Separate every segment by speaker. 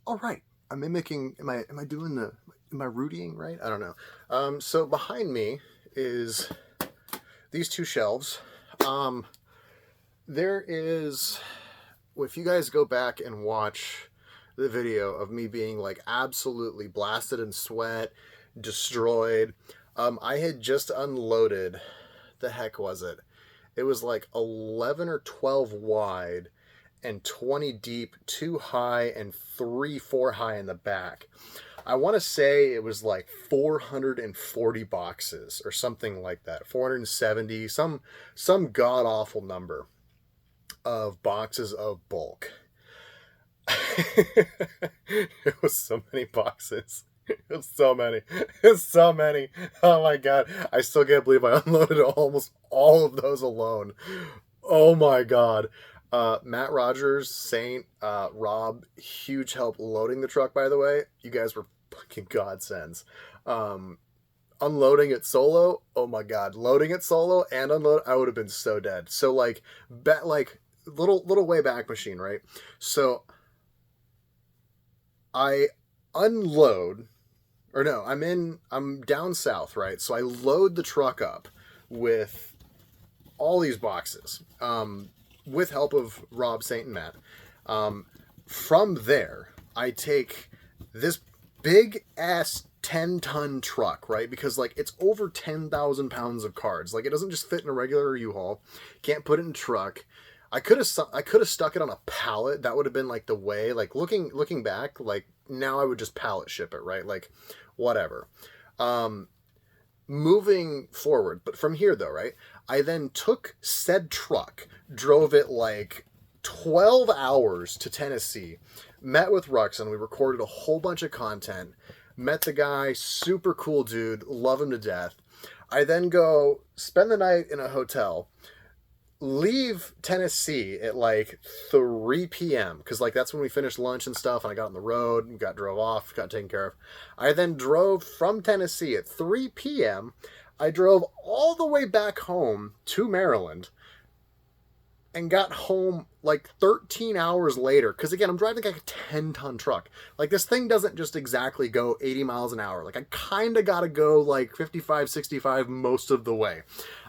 Speaker 1: All right. I'm mimicking. Am I doing the? Am I rooting right? I don't know. So behind me is these two shelves. Um, there is. If you guys go back and watch the video of me being like absolutely blasted in sweat, destroyed, I had just unloaded. The heck was it? It was like 11 or 12 wide and 20 deep, 2 high, and 3, 4 high in the back. I want to say it was like 440 boxes or something like that. 470, some god awful number of boxes of bulk. It was so many boxes. It was so many. It's so many. Oh my god. I still can't believe I unloaded almost all of those alone. Oh my god. Matt Rogers, Saint, Rob, huge help loading the truck, by the way. You guys were fucking godsends. Um, Unloading it solo, oh my god. Loading it solo and unload, I would have been so dead. So like little way back machine, right? So I unload or no, I'm down south, right? So I load the truck up with all these boxes. With help of Rob, Saint, and Matt. From there, I take this big ass 10-ton truck, right? Because like it's over 10,000 pounds of cards. Like it doesn't just fit in a regular U-Haul. Can't put it in a truck. I could have stuck it on a pallet. That would have been like the way. Like looking back, like now I would just pallet ship it, right? Like whatever. Um, Moving forward, but from here though, right? I then took said truck, drove it like 12 hours to Tennessee, met with Ruxin, we recorded a whole bunch of content, met the guy, super cool dude, love him to death. I then go spend the night in a hotel, leave Tennessee at like 3 p.m. because like that's when we finished lunch and stuff, and I got on the road and drove off, got taken care of. I then drove from Tennessee at 3 p.m. I drove all the way back home to Maryland and got home like 13 hours later. Because again, I'm driving like a 10-ton truck. Like this thing doesn't just exactly go 80 miles an hour. Like I kind of got to go like 55, 65 most of the way.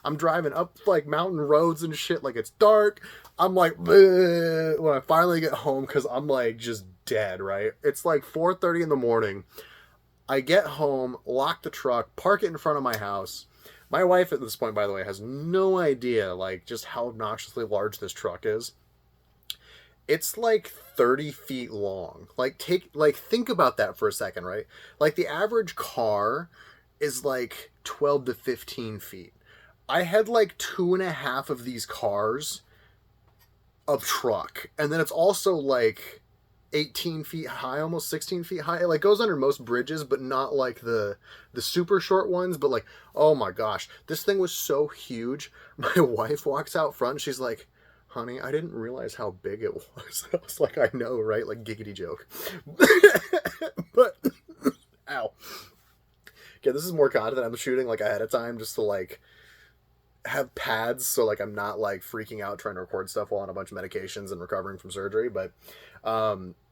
Speaker 1: I'm driving up like mountain roads and shit. Like it's dark. I'm like, bleh, when I finally get home because I'm like just dead, right? It's like 4:30 in the morning. I get home, lock the truck, park it in front of my house. My wife at this point, by the way, has no idea like just how obnoxiously large this truck is. It's like 30 feet long. Think about that for a second, right? Like the average car is like 12 to 15 feet. I had like two and a half of these cars of truck. And then it's also like 18 feet high, almost 16 feet high. It like goes under most bridges, but not like the super short ones. But like, oh my gosh, this thing was so huge. My wife walks out front and she's like, honey, I didn't realize how big it was. I was like, I know, right? Like giggity joke. But ow. Okay, this is more content I'm shooting like ahead of time just to like have pads so like I'm not like freaking out trying to record stuff while on a bunch of medications and recovering from surgery. But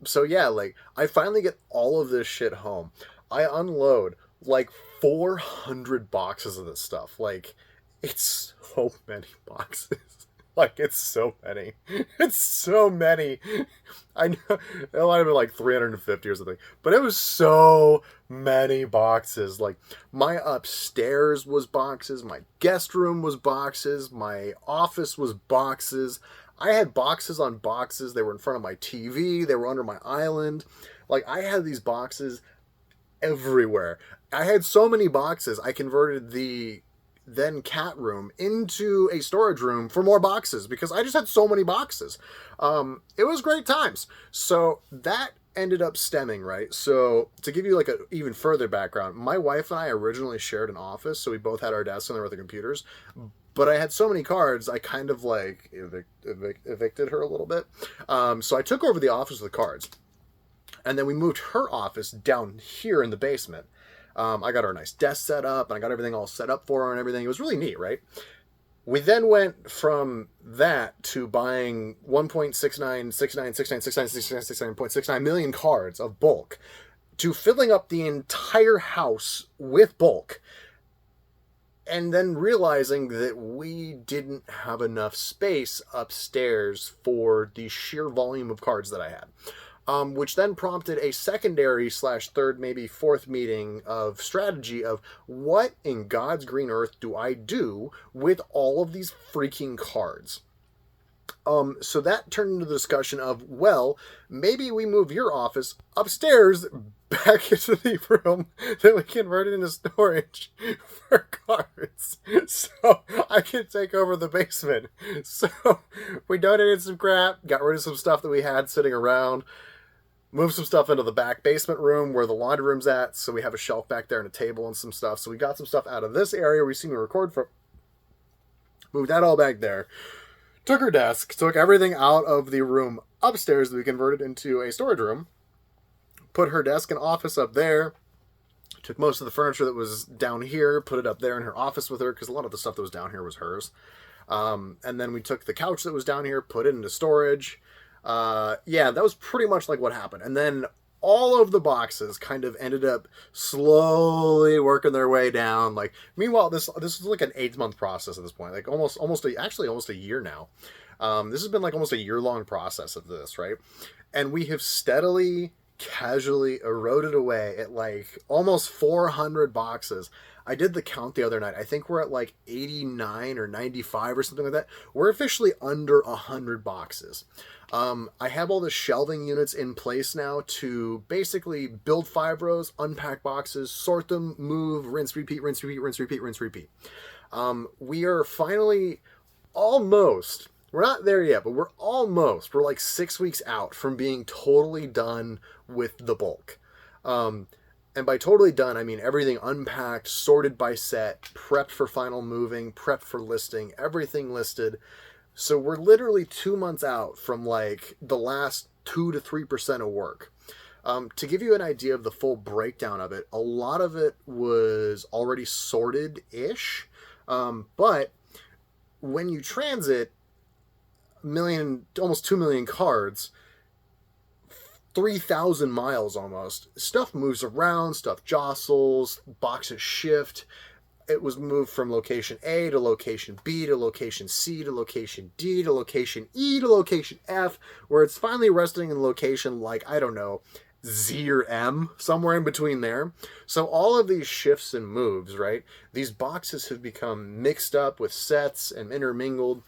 Speaker 1: so yeah, like I finally get all of this shit home. I unload like 400 boxes of this stuff. Like it's so many boxes. Like it's so many. It's so many. I know it might have been like 350 or something, but it was so many boxes. Like my upstairs was boxes, my guest room was boxes, my office was boxes. I had boxes on boxes. They were in front of my TV, they were under my island. Like I had these boxes everywhere. I had so many boxes. I converted the then cat room into a storage room for more boxes because I just had so many boxes. It was great times. So that ended up stemming, right? So to give you like a even further background, my wife and I originally shared an office, so we both had our desks and there were the computers. But I had so many cards, I kind of like evicted her a little bit. So I took over the office with the cards, and then we moved her office down here in the basement. I got her a nice desk set up, and I got everything all set up for her and everything. It was really neat, right? We then went from that to buying 1.696969696969.69 million cards of bulk to filling up the entire house with bulk, and then realizing that we didn't have enough space upstairs for the sheer volume of cards that I had. Which then prompted a secondary / third, maybe fourth meeting of strategy of what in God's green earth do I do with all of these freaking cards? So that turned into the discussion of, well, maybe we move your office upstairs back into the room that we converted into storage for cards, so I could take over the basement. So we donated some crap, got rid of some stuff that we had sitting around, moved some stuff into the back basement room where the laundry room's at, so we have a shelf back there and a table and some stuff. So we got some stuff out of this area we seem to record from, moved that all back there, took her desk, took everything out of the room upstairs that we converted into a storage room, put her desk and office up there, took most of the furniture that was down here, put it up there in her office with her, because a lot of the stuff that was down here was hers. And then we took the couch that was down here, put it into storage. Yeah, that was pretty much like what happened. And then all of the boxes kind of ended up slowly working their way down. Like, meanwhile, this is like an 8-month process at this point, like almost a year now. This has been like almost a year-long process of this, right? And we have steadily, casually eroded away at like almost 400 boxes. I did the count the other night. I think we're at like 89 or 95 or something like that. We're officially under 100 boxes. I have all the shelving units in place now to basically build 5 rows, unpack boxes, sort them, move, rinse, repeat, rinse, repeat, rinse, repeat, rinse, repeat. We are finally almost, we're not there yet, but we're like 6 weeks out from being totally done with the bulk. And by totally done, I mean everything unpacked, sorted by set, prepped for final moving, prepped for listing, everything listed. So we're literally 2 months out from like the last 2 to 3% of work. To give you an idea of the full breakdown of it, a lot of it was already sorted-ish. But when you transit almost 2 million cards, 3,000 miles almost, stuff moves around, stuff jostles, boxes shift. It was moved from location A to location B to location C to location D to location E to location F, where it's finally resting in location like, I don't know, Z or M, somewhere in between there. So all of these shifts and moves, right? These boxes have become mixed up with sets and intermingled.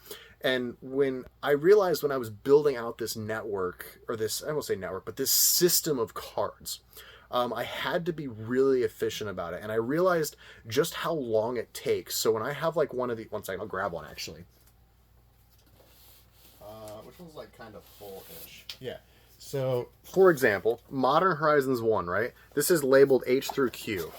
Speaker 1: And when I realized when I was building out this network, or this, I won't say network, but this system of cards, I had to be really efficient about it. And I realized just how long it takes. So when I have like one second, I'll grab one actually. Which one's like kind of full-ish? Yeah. So, for example, Modern Horizons 1, right? This is labeled H through Q.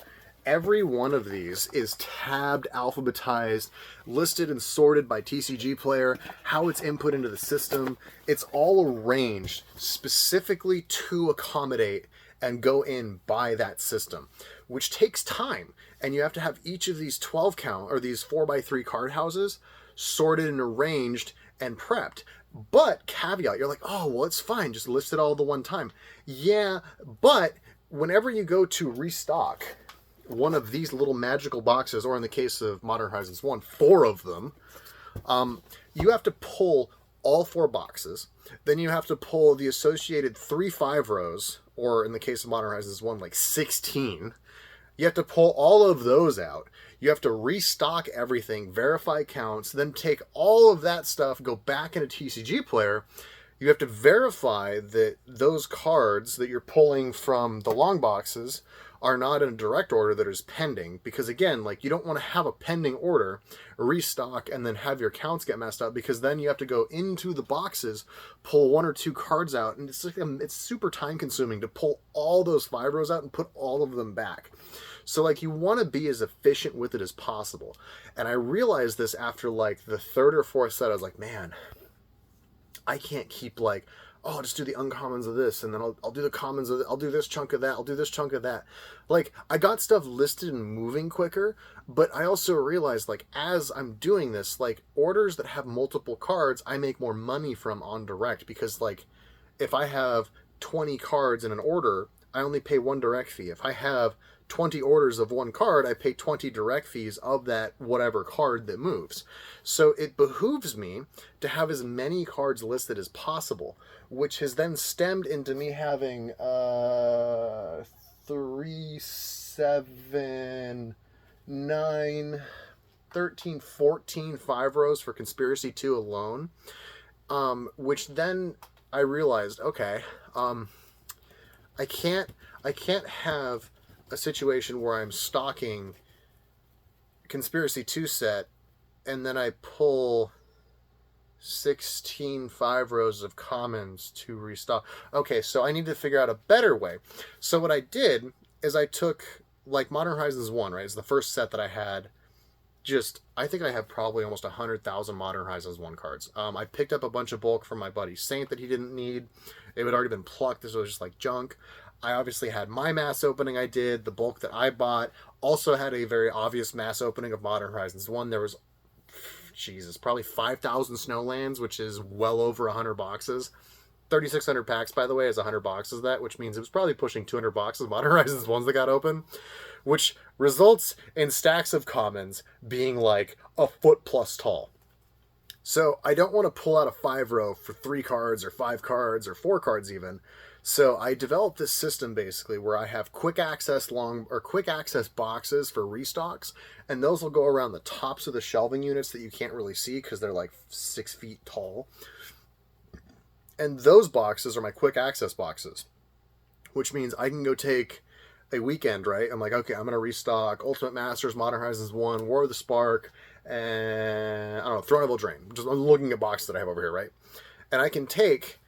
Speaker 1: Every one of these is tabbed, alphabetized, listed and sorted by TCG Player, how it's input into the system. It's all arranged specifically to accommodate and go in by that system, which takes time. And you have to have each of these 12 count, or these 4x3 card houses, sorted and arranged and prepped. But caveat, you're like, oh, well, it's fine, just list it all the one time. Yeah, but whenever you go to restock one of these little magical boxes, or in the case of Modern Horizons 1, 4 of them, you have to pull all 4 boxes. Then you have to pull the associated 3 5 rows, or in the case of Modern Horizons 1, like 16. You have to pull all of those out. You have to restock everything, verify counts, then take all of that stuff, go back into TCG Player. You have to verify that those cards that you're pulling from the long boxes are not in a direct order that is pending, because again, like, you don't want to have a pending order, restock, and then have your counts get messed up, because then you have to go into the boxes, pull 1 or 2 cards out, and it's like, it's super time consuming to pull all those 5 rows out and put all of them back. So like, you want to be as efficient with it as possible. And I realized this after like the 3rd or 4th set. I was like, man, I can't keep like oh, I'll just do the uncommons of this, and then I'll do the commons of I'll do this chunk of that, I'll do this chunk of that. Like, I got stuff listed and moving quicker, but I also realized, like, as I'm doing this, like, orders that have multiple cards, I make more money from on direct, because, like, if I have 20 cards in an order, I only pay one direct fee. If I have 20 orders of one card, I pay 20 direct fees of that whatever card that moves. So it behooves me to have as many cards listed as possible, which has then stemmed into me having 3, 7, 9, 13, 14 5 rows for Conspiracy 2 alone, which then I realized, okay, I can't have a situation where I'm stocking Conspiracy 2 set and then I pull 16 5 rows of commons to restock. Okay, so I need to figure out a better way. So what I did is I took, like, Modern Horizons 1, right? It's the first set that I had. I think I have probably almost 100,000 Modern Horizons 1 cards. I picked up a bunch of bulk from my buddy Saint that he didn't need. It had already been plucked. This was just like junk. I obviously had my mass opening I did. The bulk that I bought also had a very obvious mass opening of Modern Horizons 1. There was, Jesus, probably 5,000 Snowlands, which is well over 100 boxes. 3,600 packs, by the way, is 100 boxes of that, which means it was probably pushing 200 boxes of Modern Horizons 1s that got open, which results in stacks of commons being like a foot plus tall. So I don't want to pull out a 5 row for 3 cards or 5 cards or 4 cards even. So I developed this system basically where I have quick access boxes for restocks, and those will go around the tops of the shelving units that you can't really see because they're like 6 feet tall. And those boxes are my quick access boxes, which means I can go take a weekend, right? I'm like, okay, I'm going to restock Ultimate Masters, Modern Horizons 1, War of the Spark, and I don't know, Throne of Eldraine. I'm looking at boxes that I have over here, right? And I can take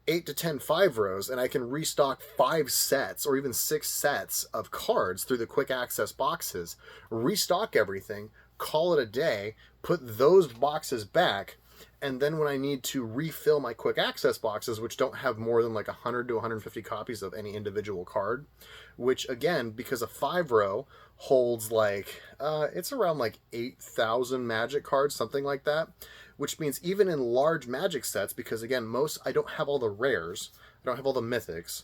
Speaker 1: 8 to 10 5 rows and I can restock 5 sets or even 6 sets of cards through the quick access boxes, restock everything, call it a day, put those boxes back, and then when I need to refill my quick access boxes, which don't have more than like 100 to 150 copies of any individual card, which again, because a 5 row holds like, it's around like 8,000 Magic cards, something like that, which means even in large Magic sets, because again, I don't have all the rares, I don't have all the mythics,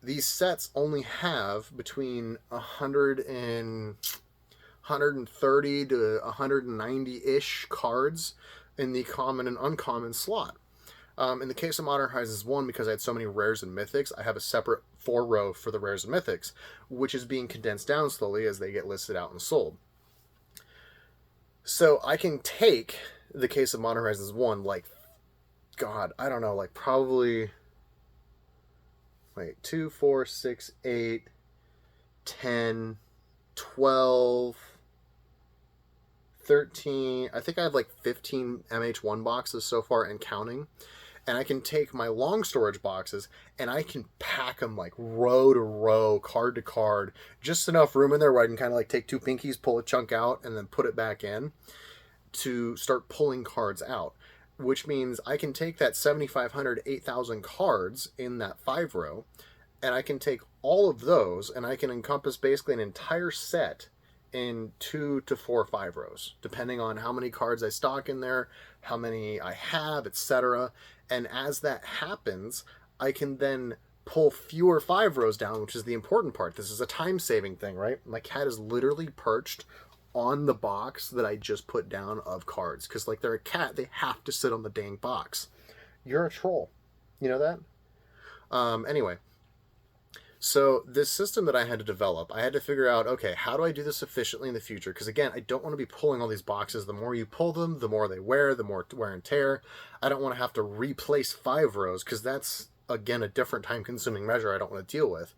Speaker 1: these sets only have between 130 to 190-ish cards in the common and uncommon slot. In the case of Modern Horizons 1, because I had so many rares and mythics, I have a separate 4 row for the rares and mythics, which is being condensed down slowly as they get listed out and sold. So I can take the case of Modern Horizons 1, like, God, I don't know, like probably, 2, 4, 6, 8, 10, 12, 13, I think I have like 15 MH1 boxes so far and counting. And I can take my long storage boxes and I can pack them like row to row, card to card, just enough room in there where I can kind of like take 2 pinkies, pull a chunk out, and then put it back in to start pulling cards out. Which means I can take that 7,500, 8,000 cards in that 5 row, and I can take all of those and I can encompass basically an entire set in 2 to 4 5 rows, depending on how many cards I stock in there, how many I have, etc. And as that happens, I can then pull fewer 5 rows down, which is the important part. This is a time-saving thing, right? My cat is literally perched on the box that I just put down of cards, because like they're a cat, they have to sit on the dang box. You're a troll. You know that? Anyway. So this system that I had to develop, I had to figure out, okay, how do I do this efficiently in the future? Because again, I don't want to be pulling all these boxes. The more you pull them, the more they wear, the more wear and tear. I don't want to have to replace 5 rows because that's, again, a different time-consuming measure I don't want to deal with.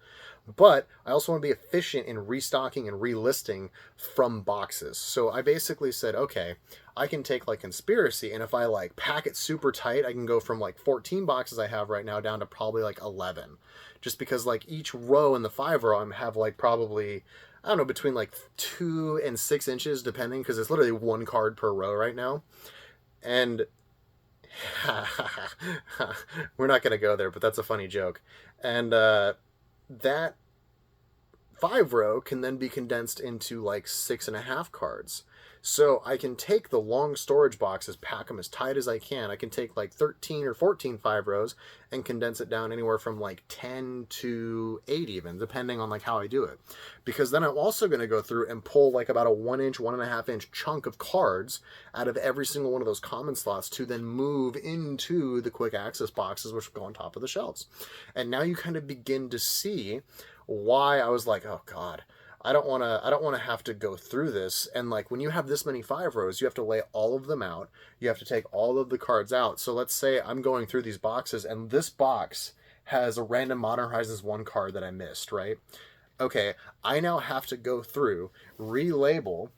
Speaker 1: But I also want to be efficient in restocking and relisting from boxes. So I basically said, okay, I can take like Conspiracy, and if I like pack it super tight, I can go from like 14 boxes I have right now down to probably like 11. Just because like each row in the 5 row I have like probably, I don't know, between like 2 and 6 inches depending, because it's literally 1 card per row right now. And We're not going to go there, but that's a funny joke. And that 5 row can then be condensed into like 6.5 cards. So I can take the long storage boxes, pack them as tight as I can. I can take like 13 or 14 5 rows and condense it down anywhere from like 10 to 8 even, depending on like how I do it. Because then I'm also going to go through and pull like about a 1 inch, 1.5 inch chunk of cards out of every single one of those common slots to then move into the quick access boxes, which go on top of the shelves. And now you kind of begin to see why I was like, oh God, I don't want to have to go through this. And like when you have this many 5 rows, you have to lay all of them out. You have to take all of the cards out. So let's say I'm going through these boxes and this box has a random Modern Horizons 1 card that I missed, right? Okay, I now have to go through, relabel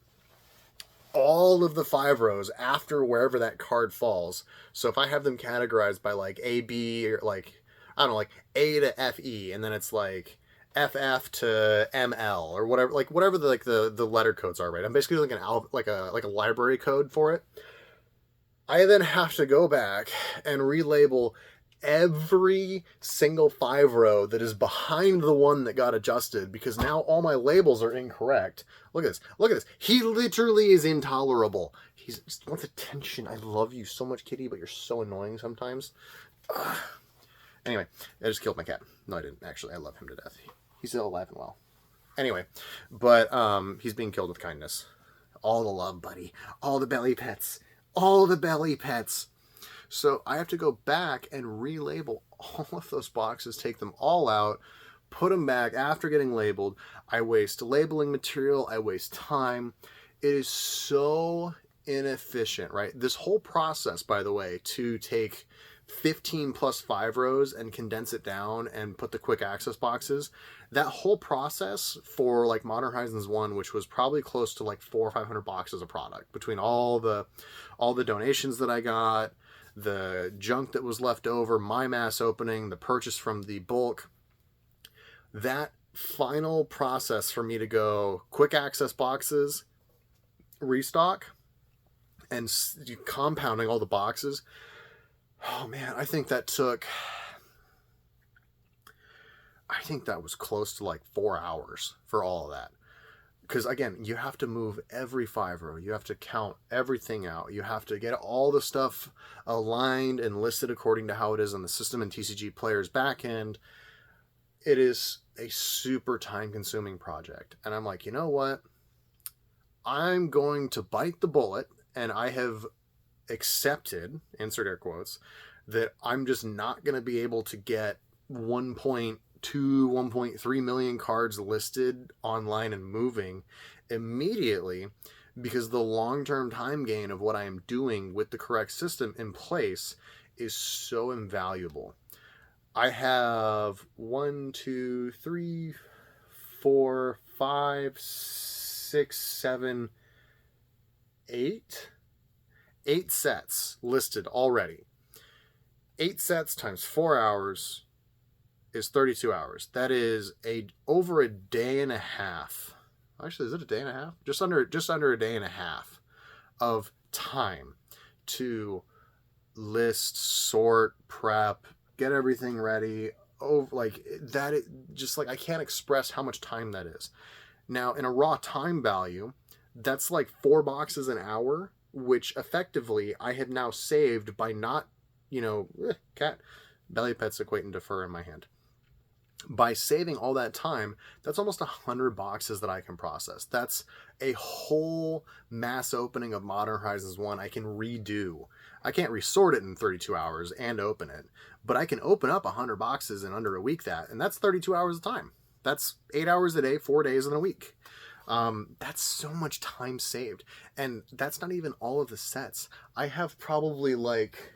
Speaker 1: all of the 5 rows after wherever that card falls. So if I have them categorized by like A, B, or like, I don't know, like A to F, E, and then it's like FF to ML or whatever, like whatever the letter codes are, right? I'm basically like a library code for it. I then have to go back and relabel every single 5 row that is behind the one that got adjusted, because now all my labels are incorrect. Look at this. Look at this. He literally is intolerable. He just wants attention. I love you so much, kitty, but you're so annoying sometimes. Ugh. Anyway, I just killed my cat. No, I didn't. Actually, I love him to death. He's still alive and well. Anyway, but he's being killed with kindness. All the love, buddy. All the belly pets. All the belly pets. So I have to go back and relabel all of those boxes, take them all out, put them back after getting labeled. I waste labeling material. I waste time. It is so inefficient, right? This whole process, by the way, to take 15 plus 5 rows and condense it down and put the quick access boxes, that whole process for like Modern Horizons 1, which was probably close to like 400 or 500 boxes of product between all the donations that I got, the junk that was left over, my mass opening, the purchase from the bulk, that final process for me to go quick access boxes, restock, and compounding all the boxes, oh man, I think that was close to like 4 hours for all of that. Because again, you have to move every 5 row. You have to count everything out. You have to get all the stuff aligned and listed according to how it is on the system and TCG Player's backend. It is a super time-consuming project. And I'm like, you know what? I'm going to bite the bullet, and I have accepted, insert air quotes, that I'm just not going to be able to get 1.3 million cards listed online and moving immediately, because the long-term time gain of what I am doing with the correct system in place is so invaluable. I have 1, 2, 3, 4, 5, 6, 7, 8 sets listed already. 8 sets times 4 hours is 32 hours. That is over a day and a half. Actually, is it a day and a half? Just under a day and a half of time to list, sort, prep, get everything ready. Oh, like that, just like I can't express how much time that is. Now, in a raw time value, that's like 4 boxes an hour, which effectively I have now saved by not, cat belly pets equating to fur in my hand. By saving all that time, that's almost 100 boxes that I can process. That's a whole mass opening of Modern Horizons 1 I can redo. I can't resort it in 32 hours and open it, but I can open up 100 boxes in under a week, and that's 32 hours of time. That's 8 hours a day, 4 days in a week. That's so much time saved. And that's not even all of the sets. I have probably like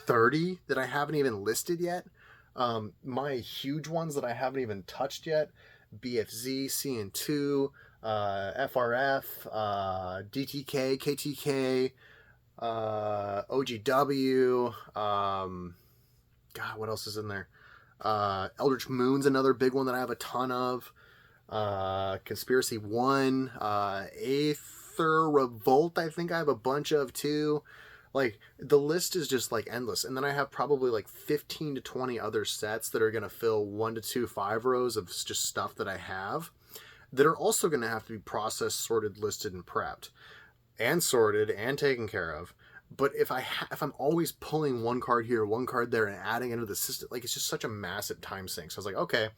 Speaker 1: 30 that I haven't even listed yet. My huge ones that I haven't even touched yet: BFZ, CN2, FRF, DTK, KTK, OGW, God, what else is in there? Eldritch Moon's another big one that I have a ton of. Conspiracy 1, Aether Revolt, I think I have a bunch of too. Like the list is just like endless. And then I have probably like 15 to 20 other sets that are going to fill 1 to 2 5 rows of just stuff that I have that are also going to have to be processed, sorted, listed, and prepped, and sorted and taken care of. But if I'm always pulling one card here, one card there, and adding into the system, like it's just such a massive time sink. So I was like, okay,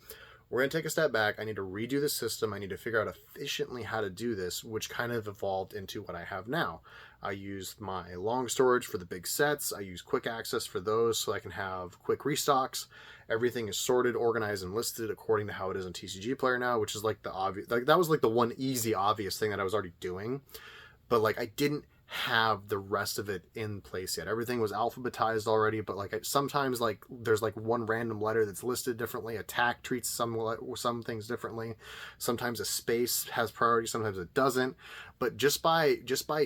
Speaker 1: we're going to take a step back. I need to redo the system. I need to figure out efficiently how to do this, which kind of evolved into what I have now. I use my long storage for the big sets. I use quick access for those so I can have quick restocks. Everything is sorted, organized, and listed according to how it is in TCG Player now, which is like the obvious, like that was like the one easy, obvious thing that I was already doing. But like I didn't have the rest of it in place yet. Everything was alphabetized already, but like sometimes like there's like one random letter that's listed differently. Attack treats some things differently. Sometimes a space has priority, sometimes it doesn't. But just by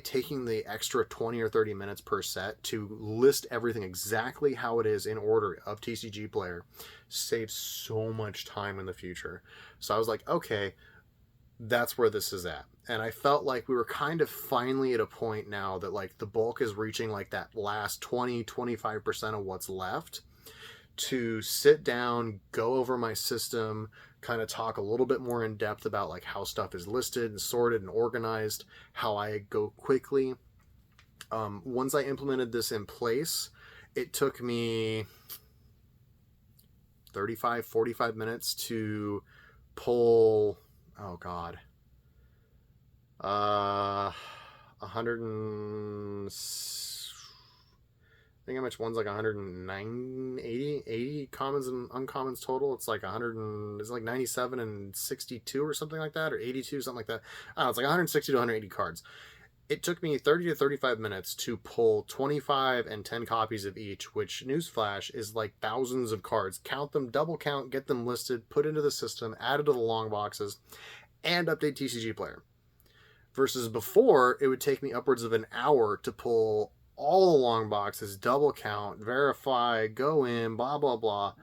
Speaker 1: taking the extra 20 or 30 minutes per set to list everything exactly how it is in order of TCG Player saves so much time in the future. So I was like, okay, that's where this is at. And I felt like we were kind of finally at a point now that like the bulk is reaching like that last 20-25% of what's left to sit down, go over my system, kind of talk a little bit more in depth about like how stuff is listed and sorted and organized, how I go quickly. Once I implemented this in place, it took me 35-45 minutes to pull, oh God, 100 and I think how much one's like 109, 80 commons and uncommons total. It's like 100 and it's like 97 and 62 or something like that, or 82, something like that. I don't know, it's like 160 to 180 cards. It took me 30 to 35 minutes to pull 25 and 10 copies of each, which, newsflash, is like thousands of cards. Count them, double count, get them listed, put into the system, added to the long boxes, and update TCG Player. Versus before, it would take me upwards of an hour to pull all the long boxes, double count, verify, go in, blah, blah, blah.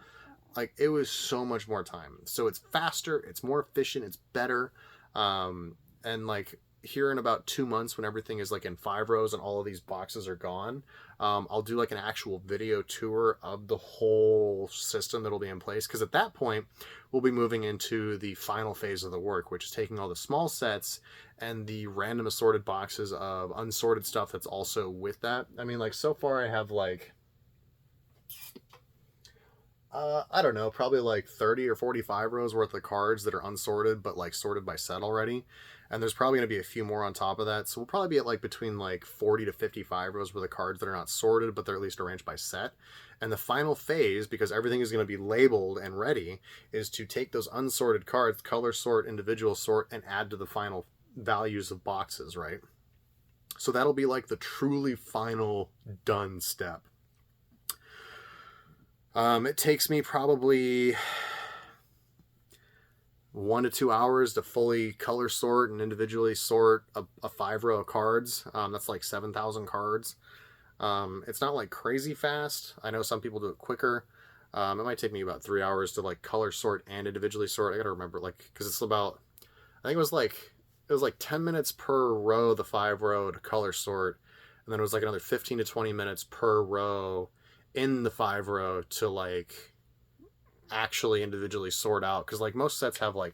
Speaker 1: Like, it was so much more time. So it's faster, it's more efficient, it's better. And like here in about 2 months, when everything is like in 5 rows and all of these boxes are gone, I'll do like an actual video tour of the whole system that'll be in place. Because at that point, we'll be moving into the final phase of the work, which is taking all the small sets and the random assorted boxes of unsorted stuff that's also with that. I mean, like so far I have like, I don't know, probably like 30 or 45 rows worth of cards that are unsorted, but like sorted by set already. And there's probably going to be a few more on top of that. So we'll probably be at like between like 40 to 55 rows worth of cards that are not sorted, but they're at least arranged by set. And the final phase, because everything is going to be labeled and ready, is to take those unsorted cards, color sort, individual sort, and add to the final values of boxes, right? So that'll be like the truly final done step. It takes me probably 1 to 2 hours to fully color sort and individually sort a 5 row of cards. That's like 7,000 cards. It's not like crazy fast. I know some people do it quicker. It might take me about 3 hours to like color sort and individually sort. I gotta remember, like, because it's about, I think it was like 10 minutes per row, the 5 row to color sort, and then it was like another 15 to 20 minutes per row in the 5 row to like actually individually sort out, because like most sets have like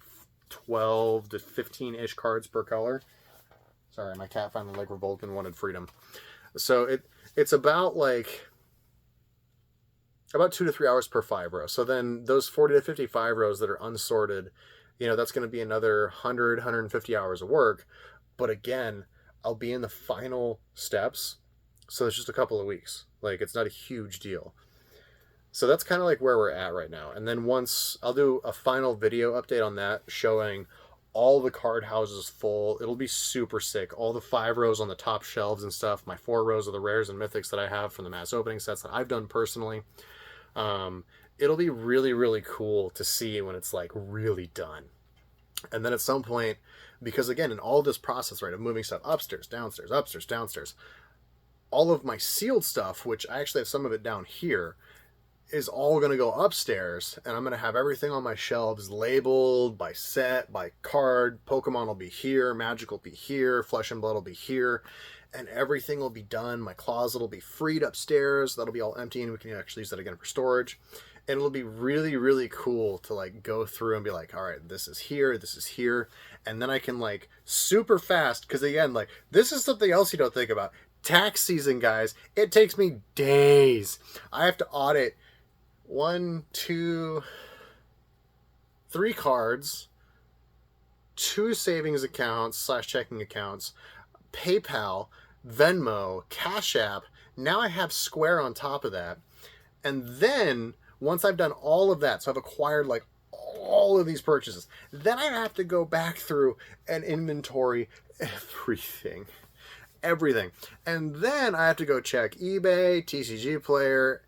Speaker 1: 12 to 15-ish cards per color. Sorry, my cat finally like revolted and wanted freedom. So it's about like about 2 to 3 hours per 5 row. So then those 40 to 55 rows that are unsorted, you know, that's going to be another 150 hours of work. But again, I'll be in the final steps, so it's just a couple of weeks. Like, it's not a huge deal. So that's kind of like where we're at right now. And then once I'll do a final video update on that, showing all the card houses full. It'll be super sick. All the 5 rows on the top shelves and stuff. My 4 rows of the rares and mythics that I have from the mass opening sets that I've done personally. It'll be really, really cool to see when it's like really done. And then at some point, because again, in all this process, right, of moving stuff upstairs, downstairs, upstairs, downstairs, all of my sealed stuff, which I actually have some of it down here, is all going to go upstairs, and I'm going to have everything on my shelves labeled by set, by card. Pokemon will be here, Magic will be here, Flesh and Blood will be here, and everything will be done. My closet will be freed upstairs. That'll be all empty, and we can actually use that again for storage. And it'll be really, really cool to like go through and be like, all right, this is here. And then I can like super fast, because again, like this is something else you don't think about. Tax season, guys, it takes me days. I have to audit 1, 2, 3 cards, 2 savings accounts / checking accounts, PayPal, Venmo, Cash App. Now I have Square on top of that. And then once I've done all of that, so I've acquired like all of these purchases, then I have to go back through and inventory everything. And then I have to go check eBay, TCG Player.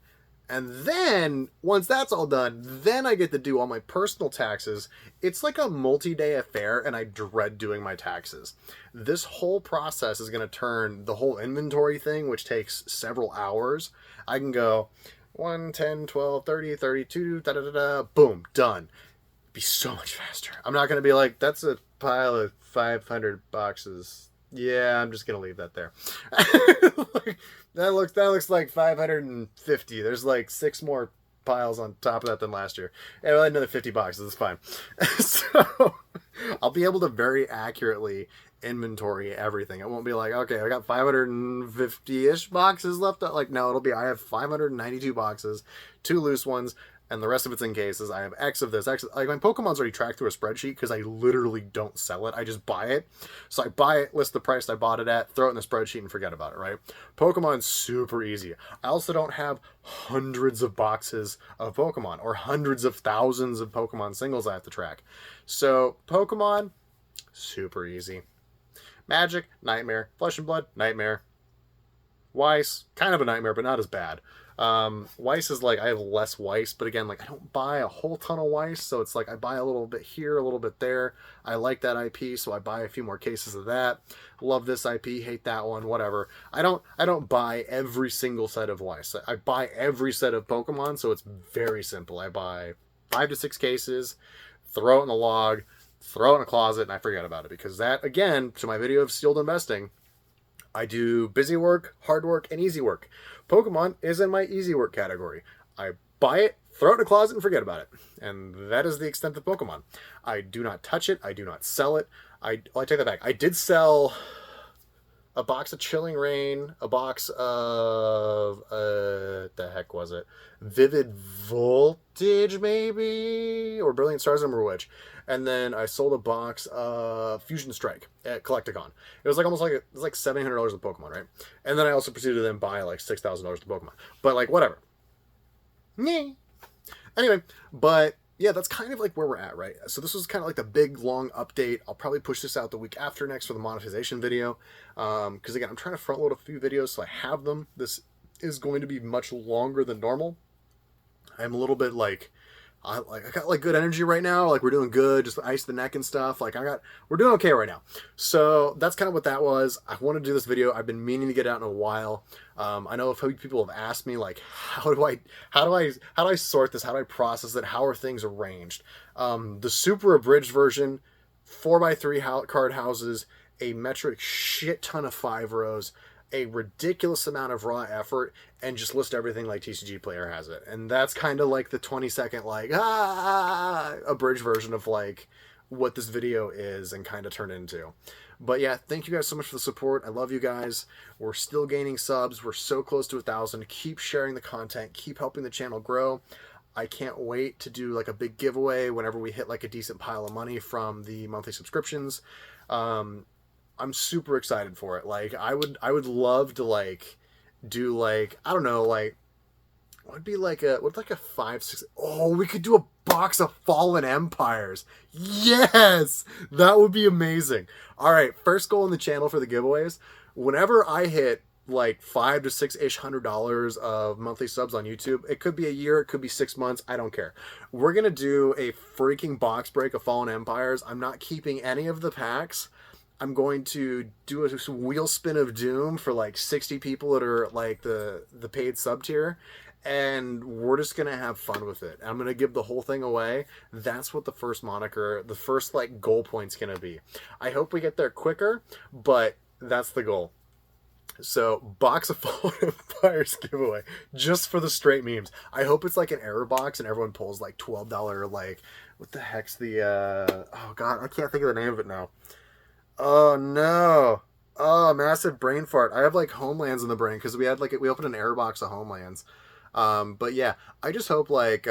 Speaker 1: And then once that's all done, then I get to do all my personal taxes. It's like a multi-day affair, and I dread doing my taxes. This whole process is going to turn the whole inventory thing, which takes several hours. I can go 1, 10, 12, 30, 32, boom, done. Be so much faster. I'm not going to be like, that's a pile of 500 boxes. Yeah, I'm just going to leave that there. That looks like 550. There's like 6 more piles on top of that than last year. And I'll add another 50 boxes. It's fine. So I'll be able to very accurately inventory everything. It won't be like, okay, I got 550-ish boxes left. Like, no, it'll be, I have 592 boxes, 2 loose ones, and the rest of it's in cases. I have X of this, X. Like, my Pokemon's already tracked through a spreadsheet because I literally don't sell it. I just buy it. So I buy it, list the price I bought it at, throw it in the spreadsheet, and forget about it, right? Pokemon's super easy. I also don't have hundreds of boxes of Pokemon or hundreds of thousands of Pokemon singles I have to track. So Pokemon, super easy. Magic, nightmare. Flesh and Blood, nightmare. Weiss, kind of a nightmare, but not as bad. Weiss is like, I have less Weiss, but again, like I don't buy a whole ton of Weiss, so it's like I buy a little bit here, a little bit there. I like that IP, so I buy a few more cases of that. Love this IP, hate that one, whatever. I don't buy every single set of Weiss. I buy every set of Pokemon, so it's very simple. I buy 5 to 6 cases, throw it in the log, throw it in a closet, and I forget about it, because that, again, to my video of sealed investing, I do busy work, hard work, and easy work. Pokemon is in my easy work category. I buy it, throw it in a closet, and forget about it. And that is the extent of Pokemon. I do not touch it. I do not sell it. I take that back. I did sell a box of Chilling Reign, a box of, the heck was it? Vivid Voltage, maybe? Or Brilliant Stars, I don't remember which. And then I sold a box of Fusion Strike at Collecticon. It was like almost like, it was like $700 of Pokemon, right? And then I also proceeded to then buy like $6,000 of Pokemon. But like, whatever. Nyeh. Anyway, but yeah, that's kind of like where we're at, right? So this was kind of like the big, long update. I'll probably push this out the week after next for the monetization video. Because again, I'm trying to front load a few videos so I have them. This is going to be much longer than normal. I'm a little bit like, I got like good energy right now. Like we're doing good, just ice the neck and stuff. Like we're doing okay right now. So that's kind of what that was. I want to do this video. I've been meaning to get out in a while. I know a few people have asked me like, how do I sort this? How do I process it? How are things arranged? The super abridged version, 4x3 card houses, a metric shit ton of 5 rows, a ridiculous amount of raw effort, and just list everything like TCG Player has it. And that's kind of like the 20-second like abridged version of like what this video is and kind of turn into. But yeah, thank you guys so much for the support. I love you guys. We're still gaining subs. We're so close to 1,000. Keep sharing the content. Keep helping the channel grow. I can't wait to do like a big giveaway whenever we hit like a decent pile of money from the monthly subscriptions. I'm super excited for it. Like I would love to like do like, I don't know, like what would like a 5, 6, oh, we could do a box of Fallen Empires. Yes, that would be amazing. All right, first goal in the channel for the giveaways. Whenever I hit like $500 to $600 of monthly subs on YouTube, it could be a year, it could be 6 months, I don't care. We're gonna do a freaking box break of Fallen Empires. I'm not keeping any of the packs. I'm going to do a wheel spin of doom for like 60 people that are like the paid sub tier, and we're just gonna have fun with it. I'm gonna give the whole thing away. That's what the first moniker, the first like goal point's gonna be. I hope we get there quicker, but that's the goal. So, box of Fallen Empires giveaway just for the straight memes. I hope it's like an error box and everyone pulls like $12 like what the heck's the oh god, I can't think of the name of it now. Oh no. Oh, massive brain fart. I have like Homelands in the brain because we opened an error box of Homelands. But yeah, I just hope like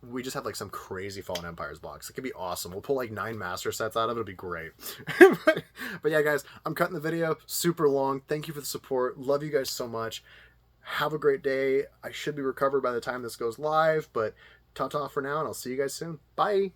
Speaker 1: we just have like some crazy Fallen Empires box. It could be awesome. We'll pull like 9 master sets out of it. It'll be great. but yeah, guys, I'm cutting the video super long. Thank you for the support. Love you guys so much. Have a great day. I should be recovered by the time this goes live, but ta-ta for now, and I'll see you guys soon. Bye.